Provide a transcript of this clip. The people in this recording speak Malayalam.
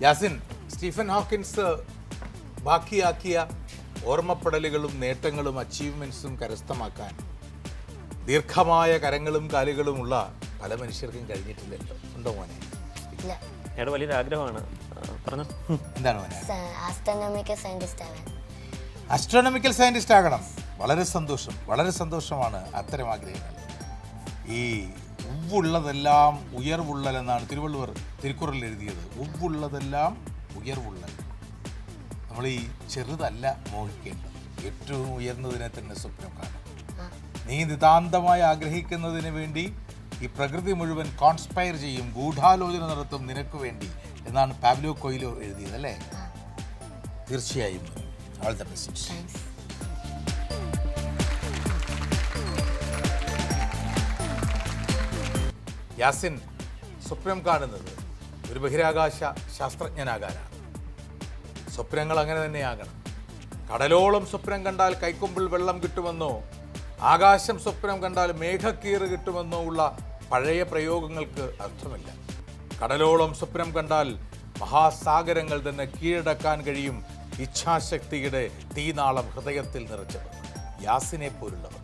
യാസിൻ, സ്റ്റീഫൻ ഹോക്കിൻസ് ബാക്കിയാക്കിയ ഓർമ്മപ്പെടലുകളും നേട്ടങ്ങളും അച്ചീവ്മെൻറ്റ്സും കരസ്ഥമാക്കാൻ ദീർഘമായ കരങ്ങളും കാലുകളുമുള്ള പല മനുഷ്യർക്കും കഴിഞ്ഞിട്ടില്ലല്ലോ. ഉണ്ടോ മോനെ? ഇല്ല. അയാളുടെ വലിയൊരു ആഗ്രഹമാണ്. പറഞ്ഞു. എന്താണ് മോനെ? ആസ്ട്രോണമിക്കൽ സയന്റിസ്റ്റ് ആവാൻ. ആസ്ട്രോണമിക്കൽ സയന്റിസ്റ്റ് ആകണം. വളരെ സന്തോഷം, വളരെ സന്തോഷമാണ് അത്തരം ആഗ്രഹങ്ങൾ. ഈ ഉവ്വുള്ളതെല്ലാം ഉയർവുള്ളൽ എന്നാണ് തിരുവള്ളുവർ തിരുക്കുറളിൽ എഴുതിയത്. ഉവ്വുള്ളതെല്ലാം ഉയർവുള്ളൽ. നമ്മൾ ഈ ചെറുതല്ല മോഹിക്കേണ്ടത്, ഏറ്റവും ഉയർന്നതിനെ തന്നെ സ്വപ്നം കാണും. നീ നിതാന്തമായി ആഗ്രഹിക്കുന്നതിന് വേണ്ടി ഈ പ്രകൃതി മുഴുവൻ കോൺസ്പയർ ചെയ്യും, ഗൂഢാലോചന നടത്തും നിനക്ക് വേണ്ടി എന്നാണ് പാബ്ലോ കൊയ്ലോ എഴുതിയത് അല്ലേ? തീർച്ചയായും. All the best. യാസിൻ സ്വപ്നം കാണുന്നത് ഒരു ബഹിരാകാശ ശാസ്ത്രജ്ഞനാകാനാണ്. സ്വപ്നങ്ങൾ അങ്ങനെ തന്നെയാകണം. കടലോളം സ്വപ്നം കണ്ടാൽ കൈക്കൊമ്പിൽ വെള്ളം കിട്ടുമെന്നോ ആകാശം സ്വപ്നം കണ്ടാൽ മേഘക്കീറ് കിട്ടുമെന്നോ ഉള്ള പഴയ പ്രയോഗങ്ങൾക്ക് അർത്ഥമില്ല. കടലോളം സ്വപ്നം കണ്ടാൽ മഹാസാഗരങ്ങൾ തന്നെ കീഴടക്കാൻ കഴിയും ഇച്ഛാശക്തിയുടെ തീനാളം ഹൃദയത്തിൽ നിറച്ചവർ യാസിനെ പോലുള്ളവർ.